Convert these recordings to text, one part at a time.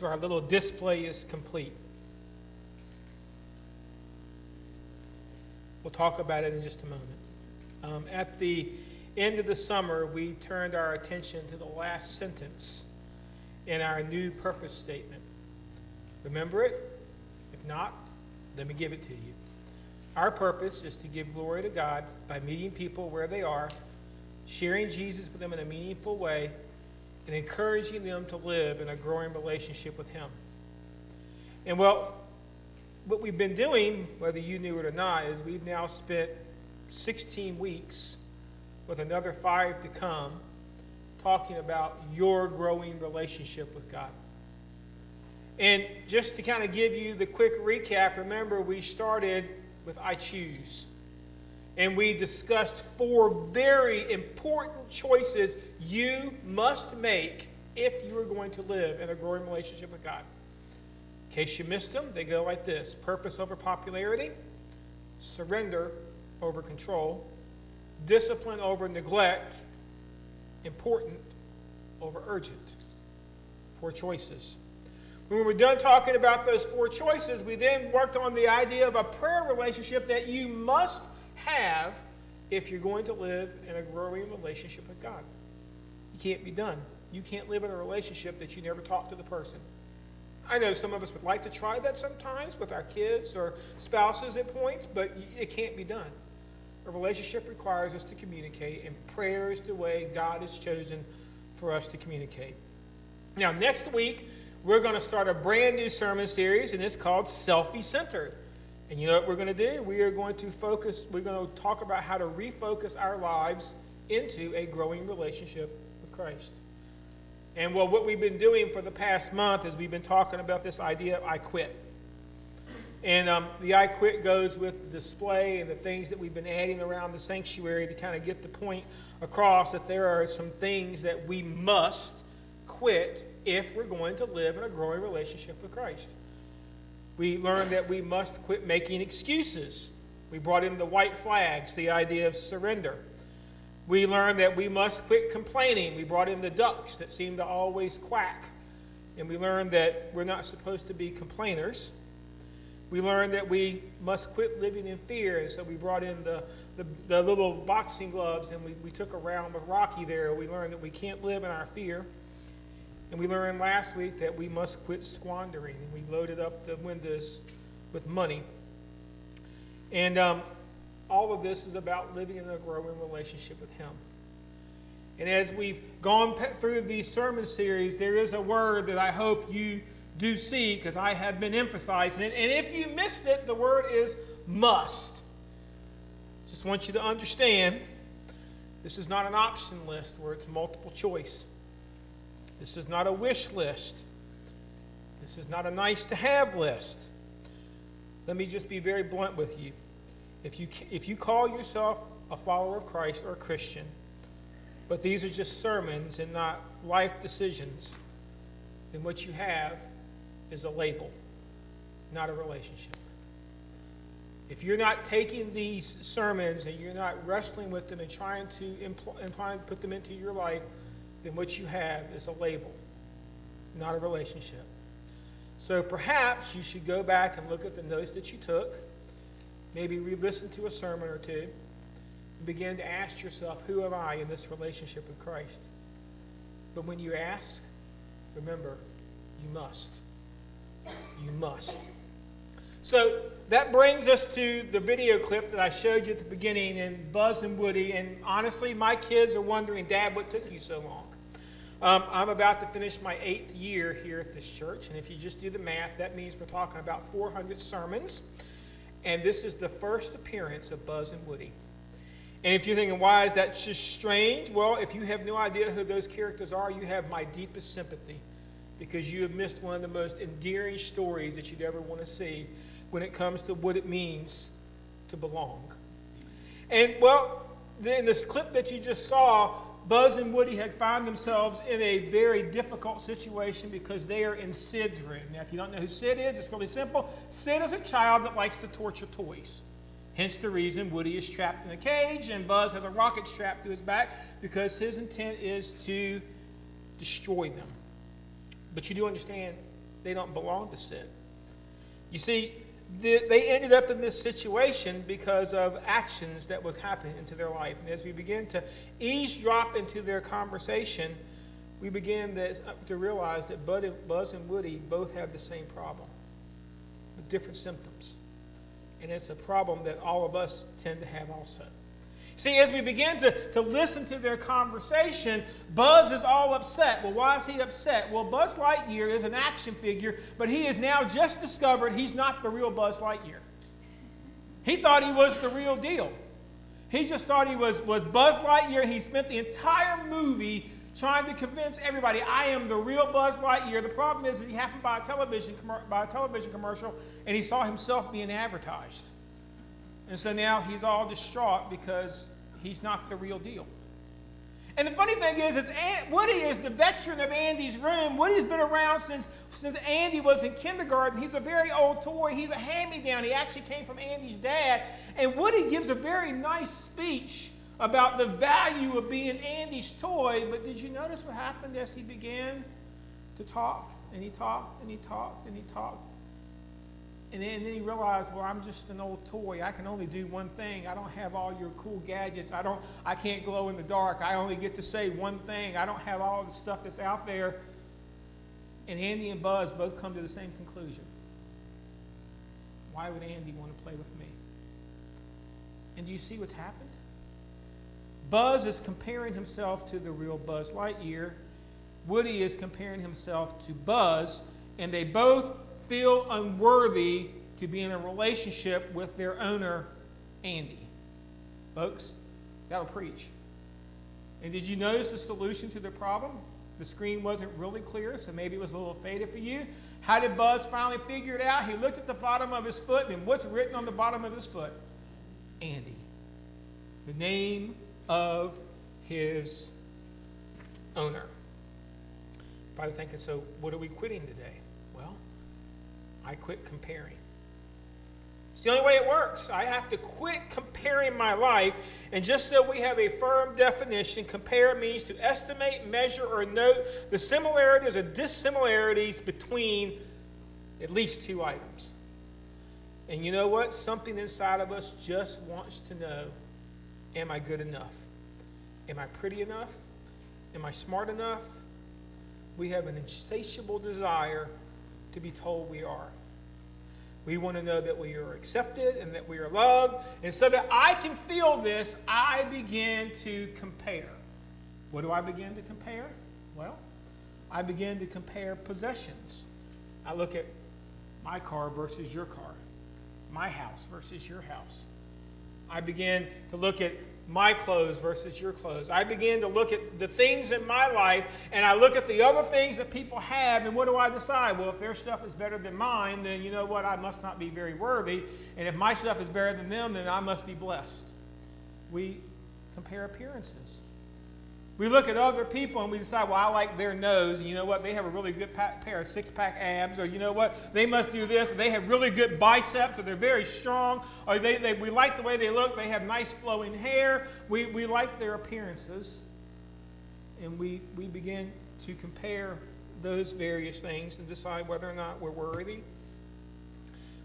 So our little display is complete. We'll talk about it in just a moment. At the end of the summer, we turned our attention to the last sentence in our new purpose statement. Remember it? If not, let me give it to you. Our purpose is to give glory to God by meeting people where they are, sharing Jesus with them in a meaningful way, and encouraging them to live in a growing relationship with Him. And well, what we've been doing, whether you knew it or not, is we've now spent 16 weeks with another 5 to come talking about your growing relationship with God. And just to kind of give you the quick recap, remember we started with I choose. And we discussed 4 very important choices you must make if you are going to live in a growing relationship with God. In case you missed them, they go like this: purpose over popularity, surrender over control, discipline over neglect, important over urgent. 4 choices. When we were done talking about those 4 choices, we then worked on the idea of a prayer relationship that you must have if you're going to live in a growing relationship with God. You can't be done. You can't live in a relationship that you never talk to the person. I know some of us would like to try that sometimes with our kids or spouses at points, but it can't be done. A relationship requires us to communicate, and prayer is the way God has chosen for us to communicate. Now, next week, we're going to start a brand new sermon series, and it's called Selfie-Centered. And you know what we're going to do? We're going to talk about how to refocus our lives into a growing relationship with Christ. And well, what we've been doing for the past month is we've been talking about this idea of I quit. And the I quit goes with the display and the things that we've been adding around the sanctuary to kind of get the point across that there are some things that we must quit if we're going to live in a growing relationship with Christ. We learned that we must quit making excuses. We brought in the white flags, the idea of surrender. We learned that we must quit complaining. We brought in the ducks that seem to always quack. And we learned that we're not supposed to be complainers. We learned that we must quit living in fear. And so we brought in the little boxing gloves, and we took a round with Rocky there. We learned that we can't live in our fear. And we learned last week that we must quit squandering. And we loaded up the windows with money. And all of this is about living in a growing relationship with Him. And as we've gone through these sermon series, there is a word that I hope you do see, because I have been emphasizing it. And if you missed it, the word is must. Just want you to understand, this is not an option list where it's multiple choice. This is not a wish list. This is not a nice to have list. Let me just be very blunt with you. If you call yourself a follower of Christ or a Christian, but these are just sermons and not life decisions, then what you have is a label, not a relationship. If you're not taking these sermons and you're not wrestling with them and trying to put them into your life, then what you have is a label, not a relationship. So perhaps you should go back and look at the notes that you took, maybe re-listen to a sermon or two, and begin to ask yourself, who am I in this relationship with Christ? But when you ask, remember, you must. You must. So that brings us to the video clip that I showed you at the beginning in Buzz and Woody. And honestly, my kids are wondering, Dad, what took you so long? I'm about to finish my 8th year here at this church. And if you just do the math, that means we're talking about 400 sermons. And this is the first appearance of Buzz and Woody. And if you're thinking, why is that just strange? Well, if you have no idea who those characters are, you have my deepest sympathy, because you have missed one of the most endearing stories that you'd ever want to see when it comes to what it means to belong. And, well, in this clip that you just saw, Buzz and Woody had found themselves in a very difficult situation because they are in Sid's room. Now, if you don't know who Sid is, it's really simple. Sid is a child that likes to torture toys. Hence the reason Woody is trapped in a cage and Buzz has a rocket strapped to his back, because his intent is to destroy them. But you do understand, they don't belong to sin. You see, they ended up in this situation because of actions that was happening into their life. And as we begin to eavesdrop into their conversation, we begin to realize that Buzz and Woody both have the same problem with different symptoms. And it's a problem that all of us tend to have also. See, as we begin to listen to their conversation, Buzz is all upset. Well, why is he upset? Well, Buzz Lightyear is an action figure, but he has now just discovered he's not the real Buzz Lightyear. He thought he was the real deal. He just thought he was Buzz Lightyear. He spent the entire movie trying to convince everybody, I am the real Buzz Lightyear. The problem is that he happened by a television commercial, and he saw himself being advertised. And so now he's all distraught because he's not the real deal. And the funny thing is Woody is the veteran of Andy's room. Woody's been around since Andy was in kindergarten. He's a very old toy. He's a hand-me-down. He actually came from Andy's dad. And Woody gives a very nice speech about the value of being Andy's toy. But did you notice what happened as he began to talk? And he talked, and he talked, and he talked. And then he realized, well, I'm just an old toy. I can only do one thing. I don't have all your cool gadgets. I can't glow in the dark. I only get to say one thing. I don't have all the stuff that's out there. And Andy and Buzz both come to the same conclusion. Why would Andy want to play with me? And do you see what's happened? Buzz is comparing himself to the real Buzz Lightyear. Woody is comparing himself to Buzz, and they both feel unworthy to be in a relationship with their owner, Andy. Folks, that'll preach. And did you notice the solution to the problem? The screen wasn't really clear, so maybe it was a little faded for you. How did Buzz finally figure it out? He looked at the bottom of his foot, and what's written on the bottom of his foot? Andy. The name of his owner. Probably thinking, so what are we quitting today? Well, I quit comparing. It's the only way it works. I have to quit comparing my life. And just so we have a firm definition, compare means to estimate, measure, or note the similarities or dissimilarities between at least two items. And you know what? Something inside of us just wants to know, am I good enough? Am I pretty enough? Am I smart enough? We have an insatiable desire to be told we are. We want to know that we are accepted and that we are loved. And so that I can feel this, I begin to compare. What do I begin to compare? Well, I begin to compare possessions. I look at my car versus your car, my house versus your house. I begin to look at my clothes versus your clothes. I begin to look at the things in my life, and I look at the other things that people have, and what do I decide? Well, if their stuff is better than mine, then you know what? I must not be very worthy. And if my stuff is better than them, then I must be blessed. We compare appearances. We look at other people and we decide, well, I like their nose, and you know what? They have a really good pair of six-pack abs, or you know what? They must do this, or they have really good biceps, or they're very strong, or we like the way they look, they have nice flowing hair. We like their appearances, and we begin to compare those various things and decide whether or not we're worthy.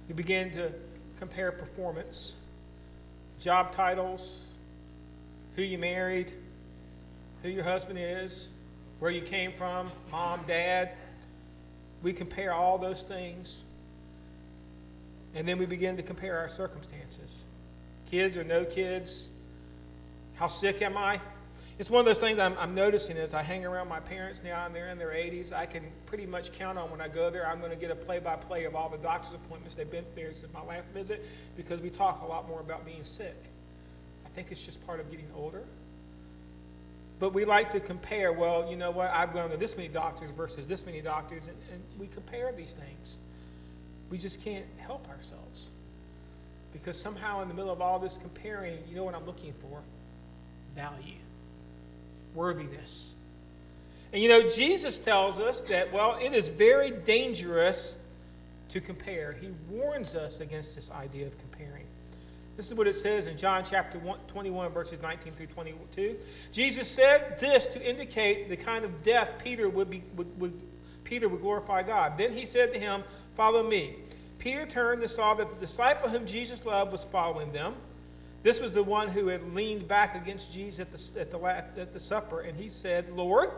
We begin to compare performance, job titles, who you married, who your husband is, where you came from, mom, dad. We compare all those things. And then we begin to compare our circumstances. Kids or no kids. How sick am I? It's one of those things I'm noticing as I hang around my parents now, and they're in their 80s. I can pretty much count on when I go there, I'm going to get a play-by-play of all the doctor's appointments they've been there since my last visit, because we talk a lot more about being sick. I think it's just part of getting older. But we like to compare, well, you know what, I've gone to this many doctors versus this many doctors, and we compare these things. We just can't help ourselves. Because somehow in the middle of all this comparing, you know what I'm looking for? Value. Worthiness. And you know, Jesus tells us that, well, it is very dangerous to compare. He warns us against this idea of comparing. This is what it says in John chapter 21, verses 19 through 22. Jesus said this to indicate the kind of death Peter would Peter would glorify God. Then he said to him, "Follow me." Peter turned and saw that the disciple whom Jesus loved was following them. This was the one who had leaned back against Jesus at the supper, and he said, "Lord,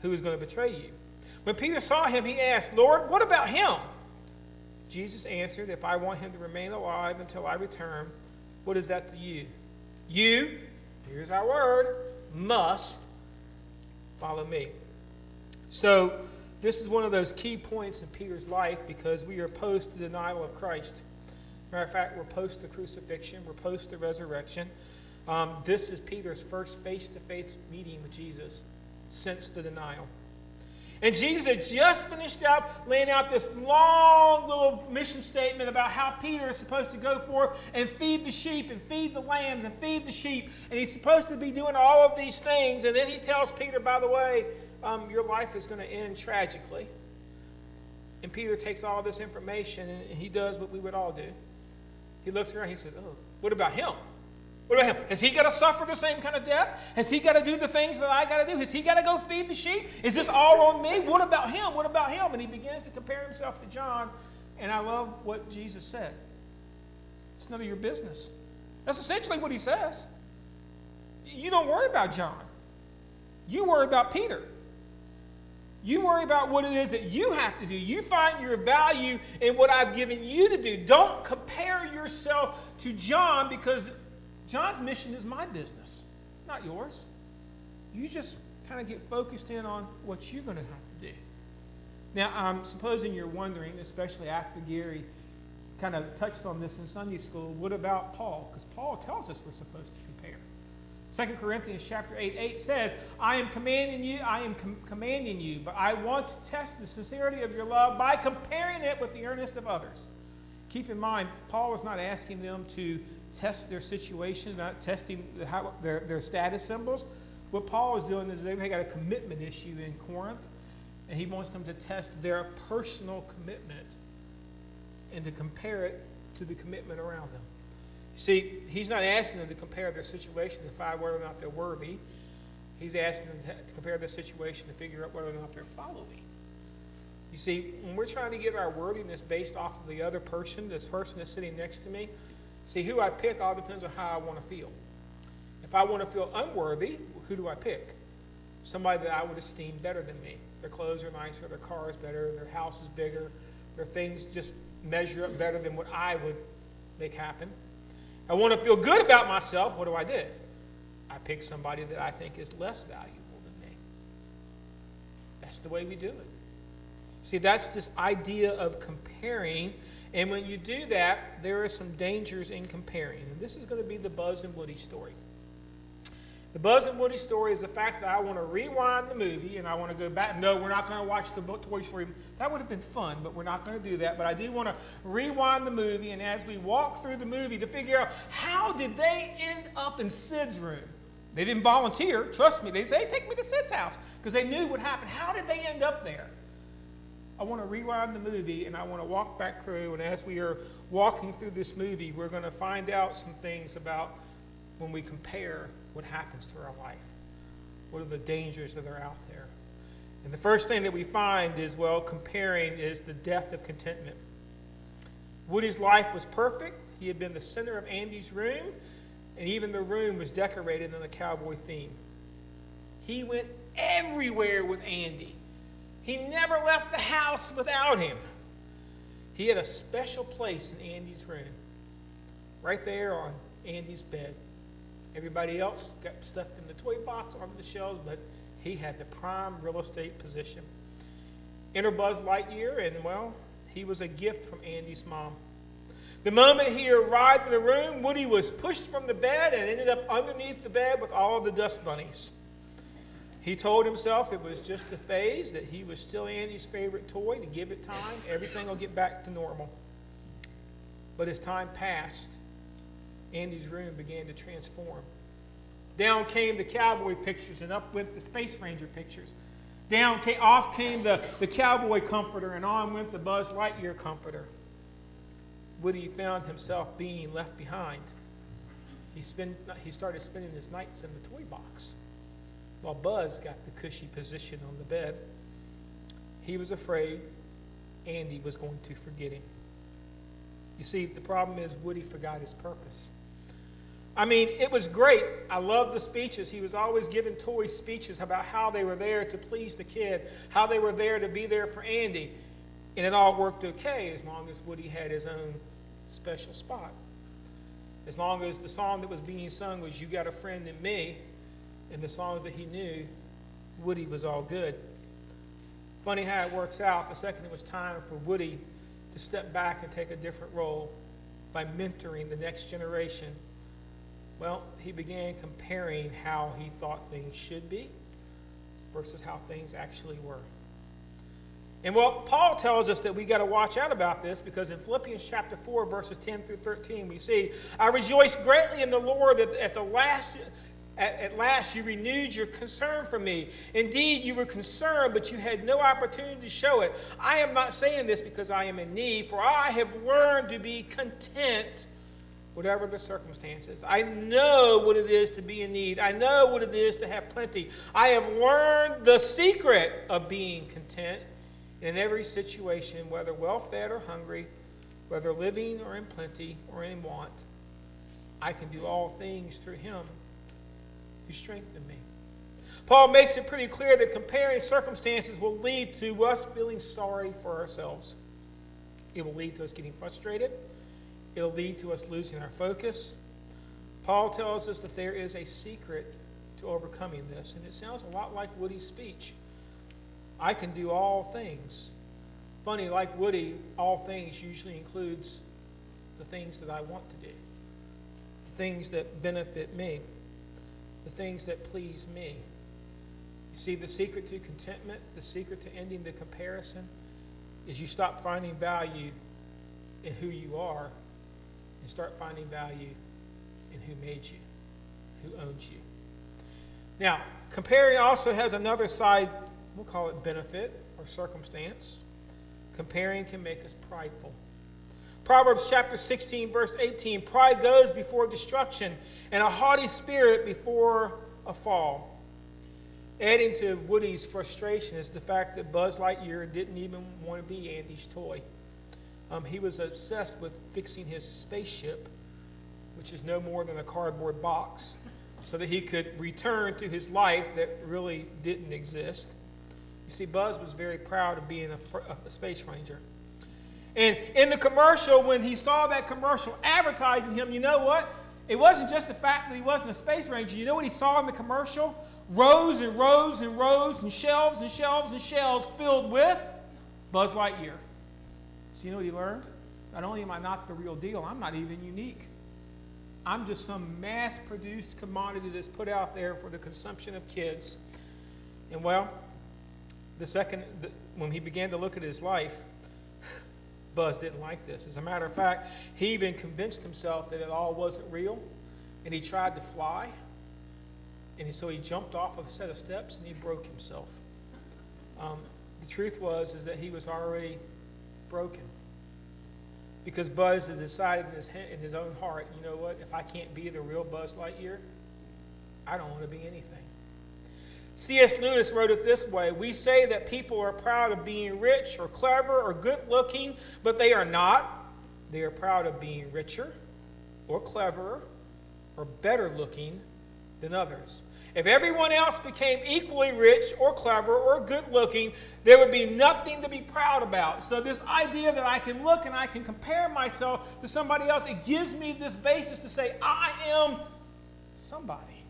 who is going to betray you?" When Peter saw him, he asked, "Lord, what about him?" Jesus answered, "If I want him to remain alive until I return, what is that to you? You, here's our word, must follow me." So this is one of those key points in Peter's life, because we are post the denial of Christ. Matter of fact, we're post the crucifixion, we're post the resurrection. This is Peter's first face-to-face meeting with Jesus since the denial. And Jesus had just finished up laying out this long little mission statement about how Peter is supposed to go forth and feed the sheep and feed the lambs and feed the sheep. And he's supposed to be doing all of these things. And then he tells Peter, by the way, your life is going to end tragically. And Peter takes all this information and he does what we would all do. He looks around and he says, "Oh, what about him? What about him? Has he got to suffer the same kind of death? Has he got to do the things that I got to do? Has he got to go feed the sheep? Is this all on me? What about him? What about him?" And he begins to compare himself to John. And I love what Jesus said. It's none of your business. That's essentially what he says. You don't worry about John. You worry about Peter. You worry about what it is that you have to do. You find your value in what I've given you to do. Don't compare yourself to John, because John's mission is my business, not yours. You just kind of get focused in on what you're going to have to do. Now, I'm supposing you're wondering, especially after Gary kind of touched on this in Sunday school, what about Paul? Because Paul tells us we're supposed to compare. 2 Corinthians chapter 8 says, I am commanding you, but I want to test the sincerity of your love by comparing it with the earnest of others. Keep in mind, Paul was not asking them to test their situation, not testing their status symbols. What Paul is doing is they've got a commitment issue in Corinth, and he wants them to test their personal commitment and to compare it to the commitment around them. See, he's not asking them to compare their situation to find whether or not they're worthy. He's asking them to compare their situation to figure out whether or not they're following. You see, when we're trying to get our worthiness based off of the other person, this person that's sitting next to me, see, who I pick all depends on how I want to feel. If I want to feel unworthy, who do I pick? Somebody that I would esteem better than me. Their clothes are nicer, their car is better, their house is bigger, their things just measure up better than what I would make happen. I want to feel good about myself. What do? I pick somebody that I think is less valuable than me. That's the way we do it. See, that's this idea of comparing. And when you do that, there are some dangers in comparing. And this is going to be the Buzz and Woody story. The Buzz and Woody story is the fact that I want to rewind the movie and I want to go back. No, we're not going to watch the Toy Story. That would have been fun, but we're not going to do that. But I do want to rewind the movie, and as we walk through the movie to figure out how did they end up in Sid's room. They didn't volunteer. Trust me. They say, hey, take me to Sid's house, because they knew what happened. How did they end up there? I want to rewind the movie, and I want to walk back through, and as we are walking through this movie, we're going to find out some things about when we compare what happens to our life. What are the dangers that are out there? And the first thing that we find is, comparing is the death of contentment. Woody's life was perfect. He had been the center of Andy's room, and even the room was decorated in a cowboy theme. He went everywhere with Andy. He never left the house without him. He had a special place in Andy's room, right there on Andy's bed. Everybody else got stuffed in the toy box or under the shelves, but he had the prime real estate position. Enter Buzz Lightyear, and he was a gift from Andy's mom. The moment he arrived in the room, Woody was pushed from the bed and ended up underneath the bed with all of the dust bunnies. He told himself it was just a phase, that he was still Andy's favorite toy. To give it time, everything will get back to normal. But as time passed, Andy's room began to transform. Down came the cowboy pictures, and up went the Space Ranger pictures. Off came the cowboy comforter, and on went the Buzz Lightyear comforter. Woody found himself being left behind. He started spending his nights in the toy box, while Buzz got the cushy position on the bed. he was afraid Andy was going to forget him. You see, the problem is Woody forgot his purpose. I mean, it was great. I loved the speeches. He was always giving toy speeches about how they were there to please the kid, how they were there to be there for Andy. And it all worked okay as long as Woody had his own special spot. As long as the song that was being sung was "You Got a Friend in Me," and the songs that he knew, Woody was all good. Funny how it works out. The second it was time for Woody to step back and take a different role by mentoring the next generation, well, he began comparing how he thought things should be versus how things actually were. And well, Paul tells us that we got to watch out about this, because in Philippians chapter 4, verses 10 through 13, we see, "I rejoice greatly in the Lord that at last you renewed your concern for me. Indeed, you were concerned, but you had no opportunity to show it. I am not saying this because I am in need, for I have learned to be content whatever the circumstances. I know what it is to be in need. I know what it is to have plenty. I have learned the secret of being content in every situation, whether well-fed or hungry, whether living or in plenty or in want. I can do all things through him who strengthened me." Paul makes it pretty clear that comparing circumstances will lead to us feeling sorry for ourselves. It will lead to us getting frustrated. It'll lead to us losing our focus. Paul tells us that there is a secret to overcoming this, and it sounds a lot like Woody's speech. I can do all things. Funny, like Woody, all things usually includes the things that I want to do, the things that benefit me, the things that please me. You see, the secret to contentment, the secret to ending the comparison, is you stop finding value in who you are and start finding value in who made you, who owns you. Now, comparing also has another side, we'll call it benefit or circumstance. Comparing can make us prideful. Proverbs chapter 16, verse 18, "Pride goes before destruction, and a haughty spirit before a fall." Adding to Woody's frustration is the fact that Buzz Lightyear didn't even want to be Andy's toy. He was obsessed with fixing his spaceship, which is no more than a cardboard box, so that he could return to his life that really didn't exist. You see, Buzz was very proud of being a space ranger. And in the commercial, when he saw that commercial advertising him, you know what? It wasn't just the fact that he wasn't a space ranger. You know what he saw in the commercial? Rows and rows and rows and shelves and shelves and shelves filled with Buzz Lightyear. So you know what he learned? Not only am I not the real deal, I'm not even unique. I'm just some mass-produced commodity that's put out there for the consumption of kids. And well, when he began to look at his life, Buzz didn't like this. As a matter of fact, he even convinced himself that it all wasn't real, and he tried to fly, and so he jumped off of a set of steps and he broke himself. The truth is that he was already broken, because Buzz has decided in his own heart, you know what? If I can't be the real Buzz Lightyear, I don't want to be anything. C.S. Lewis wrote it this way: "We say that people are proud of being rich or clever or good-looking, but they are not. They are proud of being richer or cleverer or better-looking than others. If everyone else became equally rich or clever or good-looking, there would be nothing to be proud about." So this idea that I can look and I can compare myself to somebody else, it gives me this basis to say, I am somebody.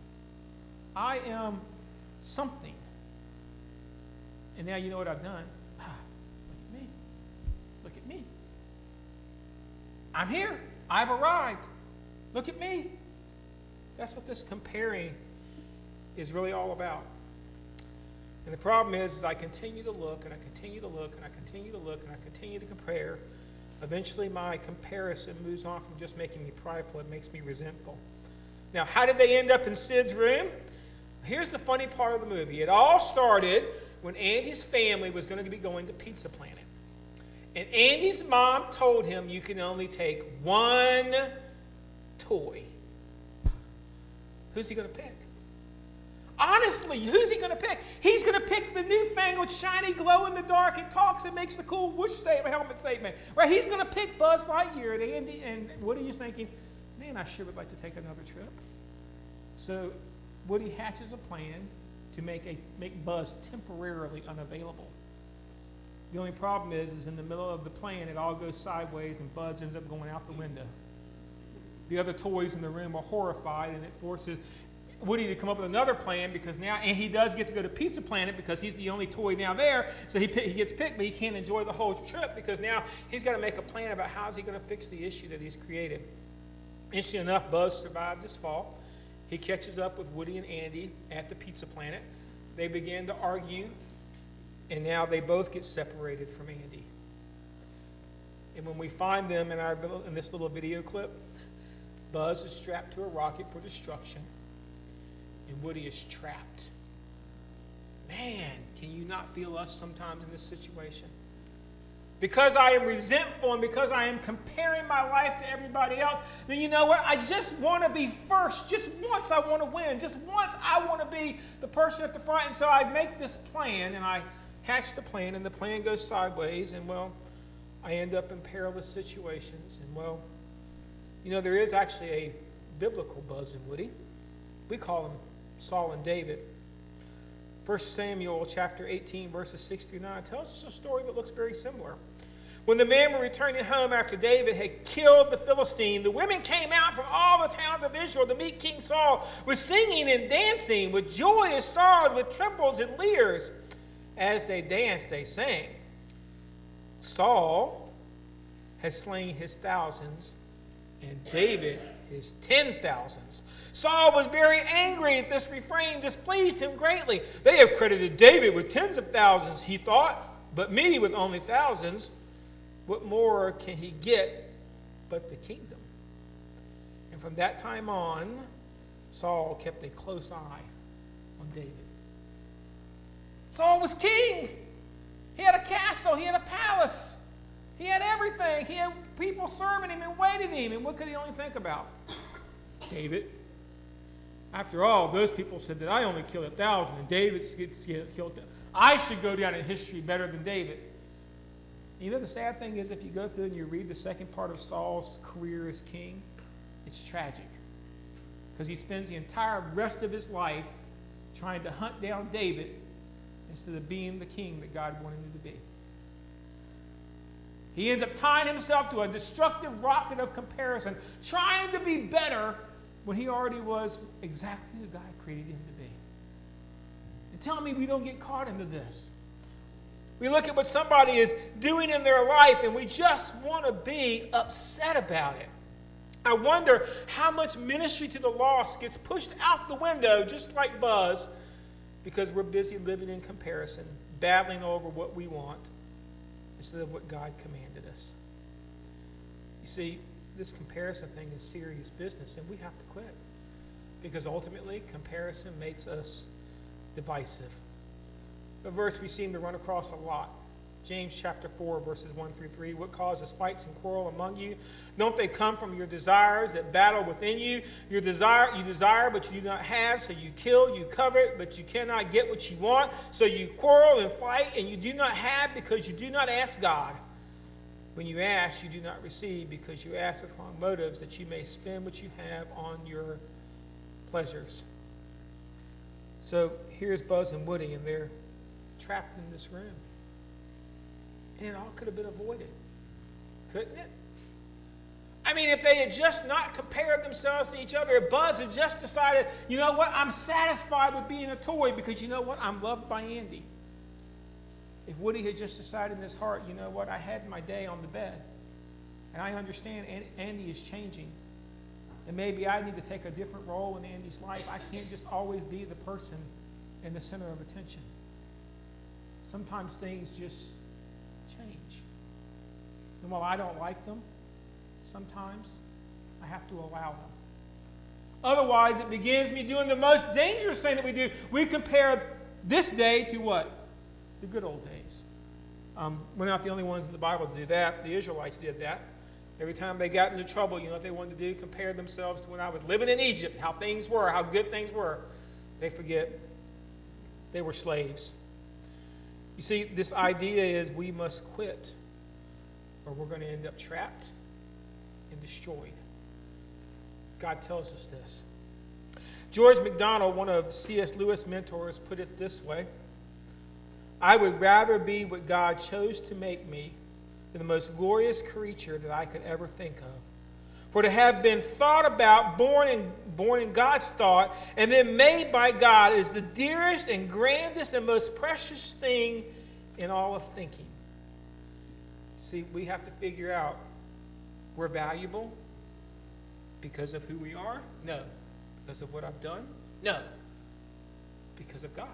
I am something. And now you know what I've done. Look at me. Look at me. I'm here. I've arrived. Look at me. That's what this comparing is really all about. And the problem is I continue to look and I continue to look and I continue to look and I continue to compare. Eventually my comparison moves on from just making me prideful. It makes me resentful. Now, how did they end up in Sid's room? Here's the funny part of the movie. It all started when Andy's family was going to be going to Pizza Planet. And Andy's mom told him you can only take one toy. Who's he going to pick? Honestly, who's he going to pick? He's going to pick the newfangled, shiny, glow-in-the-dark, and talks and makes the cool whoosh helmet statement. Right? He's going to pick Buzz Lightyear. And Woody is thinking, man, I sure would like to take another trip. So Woody hatches a plan to make Buzz temporarily unavailable. The only problem is in the middle of the plan, it all goes sideways, and Buzz ends up going out the window. The other toys in the room are horrified, and it forces Woody to come up with another plan because now, and he does get to go to Pizza Planet because he's the only toy now there, so he gets picked, but he can't enjoy the whole trip because now he's got to make a plan about how is he going to fix the issue that he's created. Interesting enough, Buzz survived this fall. He catches up with Woody and Andy at the Pizza Planet. They begin to argue, and now they both get separated from Andy. And when we find them in this little video clip, Buzz is strapped to a rocket for destruction, and Woody is trapped. Man, can you not feel us sometimes in this situation? Because I am resentful and because I am comparing my life to everybody else, then you know what? I just want to be first. Just once I want to win. Just once I want to be the person at the front. And so I make this plan, and I hatch the plan, and the plan goes sideways, and, well, I end up in perilous situations. And, well, you know, there is actually a biblical Buzz and Woody. We call them Saul and David. 1 Samuel chapter 18, verses 6 through 9 tells us a story that looks very similar. When the men were returning home after David had killed the Philistine, the women came out from all the towns of Israel to meet King Saul with singing and dancing, with joyous songs, with trembles and lyres. As they danced, they sang, Saul has slain his thousands, and David his 10,000s. Saul was very angry at this refrain, displeased him greatly. They have credited David with tens of thousands, he thought, but me with only thousands. What more can he get but the kingdom? And from that time on, Saul kept a close eye on David. Saul was king. He had a castle. He had a palace. He had everything. He had people serving him and waiting him. And what could he only think about? David. After all, those people said that I only killed 1,000 and David killed them. I should go down in history better than David. You know, the sad thing is if you go through and you read the second part of Saul's career as king, it's tragic. Because he spends the entire rest of his life trying to hunt down David instead of being the king that God wanted him to be. He ends up tying himself to a destructive rocket of comparison, trying to be better when he already was exactly the God created him to be. And tell me we don't get caught into this. We look at what somebody is doing in their life and we just want to be upset about it. I wonder how much ministry to the lost gets pushed out the window, just like Buzz, because we're busy living in comparison, battling over what we want instead of what God commanded us. You see, this comparison thing is serious business, and we have to quit. Because ultimately, comparison makes us divisive. A verse we seem to run across a lot. James chapter 4, verses 1 through 3. What causes fights and quarrel among you? Don't they come from your desires that battle within you? You desire, but you do not have, so you kill. You covet, but you cannot get what you want. So you quarrel and fight, and you do not have because you do not ask God. When you ask, you do not receive because you ask with wrong motives, that you may spend what you have on your pleasures. So here's Buzz and Woody, and they're trapped in this room. And it all could have been avoided, couldn't it? I mean, if they had just not compared themselves to each other, if Buzz had just decided, you know what, I'm satisfied with being a toy because you know what, I'm loved by Andy. If Woody had just decided in his heart, you know what, I had my day on the bed, and I understand Andy is changing, and maybe I need to take a different role in Andy's life. I can't just always be the person in the center of attention. Sometimes things just change. And while I don't like them, sometimes I have to allow them. Otherwise, it begins me doing the most dangerous thing that we do. We compare this day to what? The good old days. We're not the only ones in the Bible to do that. The Israelites did that. Every time they got into trouble, you know what they wanted to do? Compare themselves to when I was living in Egypt, how things were, how good things were. They forget They were slaves. You see, this idea is we must quit or we're going to end up trapped and destroyed. God tells us this. George MacDonald, one of C.S. Lewis' mentors, put it this way: I would rather be what God chose to make me than the most glorious creature that I could ever think of. For to have been thought about, born in God's thought, and then made by God is the dearest and grandest and most precious thing in all of thinking. See, we have to figure out we're valuable because of who we are? No. Because of what I've done? No. Because of God.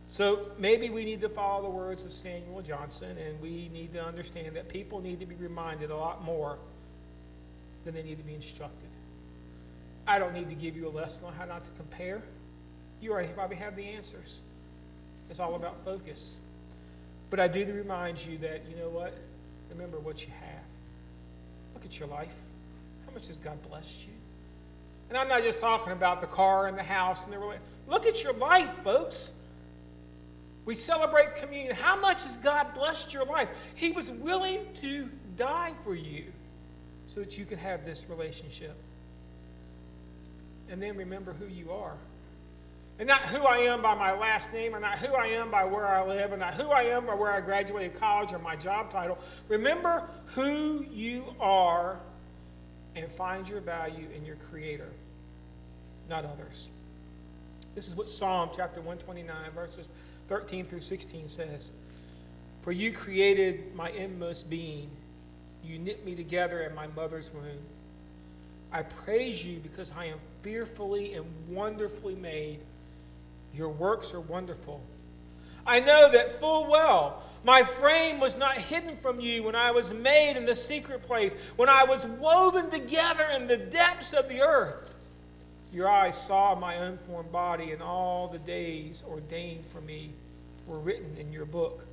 So maybe we need to follow the words of Samuel Johnson, and we need to understand that people need to be reminded a lot more than they need to be instructed. I don't need to give you a lesson on how not to compare. You already probably have the answers. It's all about focus. But I do to remind you that, you know what? Remember what you have. Look at your life. How much has God blessed you? And I'm not just talking about the car and the house and the relationship. Look at your life, folks. We celebrate communion. How much has God blessed your life? He was willing to die for you so that you could have this relationship. And then remember who you are. And not who I am by my last name, or not who I am by where I live, and not who I am by where I graduated college or my job title. Remember who you are and find your value in your Creator, not others. This is what Psalm chapter 129, verses 13 through 16 says. For you created my inmost being. You knit me together in my mother's womb. I praise you because I am fearfully and wonderfully made. Your works are wonderful. I know that full well my frame was not hidden from you when I was made in the secret place, when I was woven together in the depths of the earth. Your eyes saw my unformed body, and all the days ordained for me were written in your book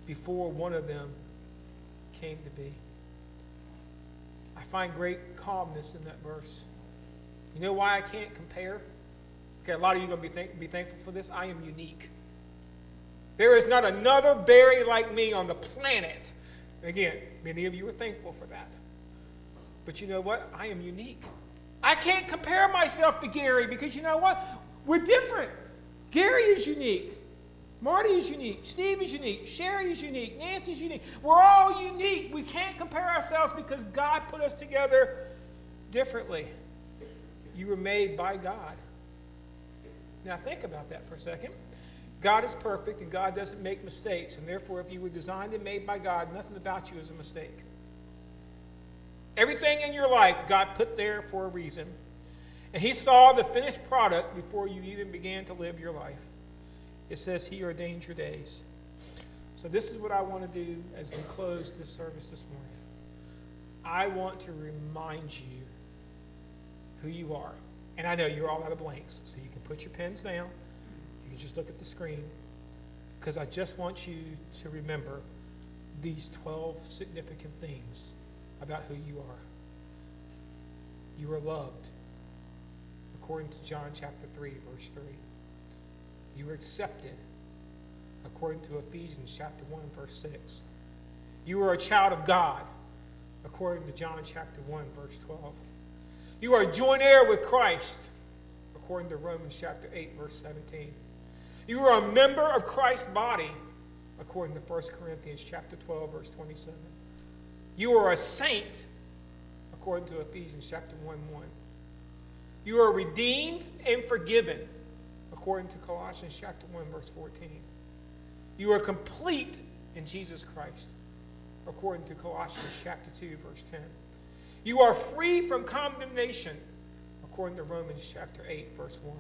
before one of them came to be. I find great calmness in that verse. You know why I can't compare? Okay, a lot of you are going to be thankful for this. I am unique. There is not another Barry like me on the planet. Again, many of you are thankful for that. But you know what? I am unique. I can't compare myself to Gary because you know what? We're different. Gary is unique. Marty is unique. Steve is unique. Sherry is unique. Nancy is unique. We're all unique. We can't compare ourselves because God put us together differently. You were made by God. Now think about that for a second. God is perfect and God doesn't make mistakes. And therefore, if you were designed and made by God, nothing about you is a mistake. Everything in your life, God put there for a reason. And He saw the finished product before you even began to live your life. It says He ordained your days. So this is what I want to do as we close this service this morning. I want to remind you who you are. And I know you're all out of blanks, so you can put your pens down. You can just look at the screen. Because I just want you to remember these 12 significant things about who you are. You are loved, according to John chapter 3, verse 3. You are accepted, according to Ephesians chapter 1, verse 6. You are a child of God, according to John chapter 1, verse 12. You are joint heir with Christ, according to Romans chapter 8, verse 17. You are a member of Christ's body, according to 1 Corinthians chapter 12, verse 27. You are a saint, according to Ephesians chapter 1, 1. You are redeemed and forgiven, according to Colossians chapter 1, verse 14. You are complete in Jesus Christ, according to Colossians chapter 2, verse 10. You are free from condemnation, according to Romans chapter 8, verse 1.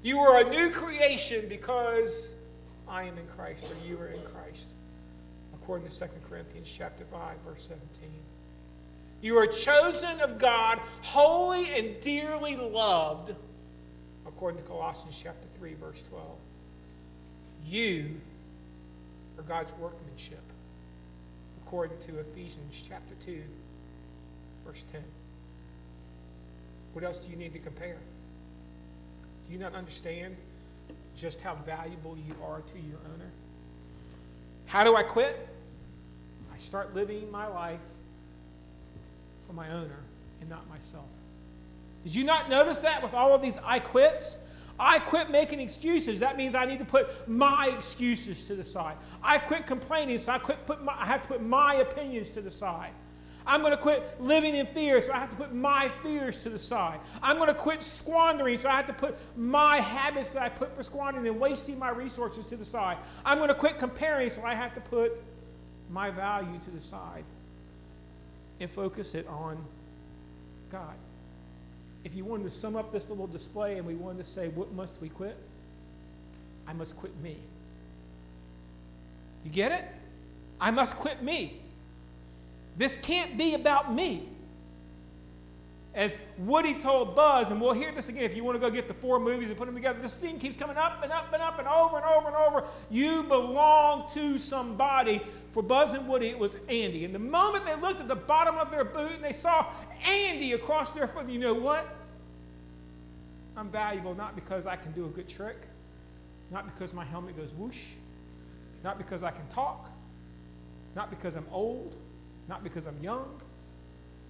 You are a new creation because I am in Christ, or you are in Christ, according to 2 Corinthians chapter 5, verse 17. You are chosen of God, holy and dearly loved, according to Colossians chapter 3, verse 12. You are God's workmanship, according to Ephesians chapter 2, verse 10. What else do you need to compare? Do you not understand just how valuable you are to your owner? How do I quit? I start living my life for my owner and not myself. Did you not notice that with all of these I quits? I quit making excuses. That means I need to put my excuses to the side. I quit complaining, so I have to put my opinions to the side. I'm going to quit living in fear, so I have to put my fears to the side. I'm going to quit squandering, so I have to put my habits that I put for squandering and wasting my resources to the side. I'm going to quit comparing, so I have to put my value to the side and focus it on God. If you wanted to sum up this little display and we wanted to say, what must we quit? I must quit me. You get it? I must quit me. This can't be about me. As Woody told Buzz, and we'll hear this again if you want to go get the 4 movies and put them together, this theme keeps coming up and up and up and over and over and over. You belong to somebody. For Buzz and Woody, it was Andy. And the moment they looked at the bottom of their boot and they saw Andy across their foot, you know what? I'm valuable not because I can do a good trick, not because my helmet goes whoosh, not because I can talk, not because I'm old, not because I'm young.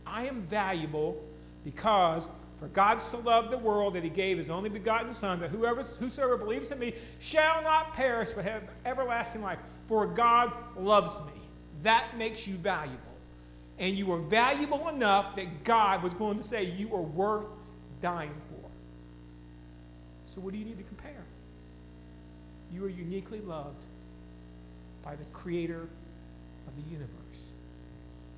I am valuable because for God so loved the world that he gave his only begotten Son, that whosoever believes in me shall not perish but have everlasting life. For God loves me. That makes you valuable. And you are valuable enough that God was going to say you are worth dying for. So what do you need to compare? You are uniquely loved by the Creator of the universe.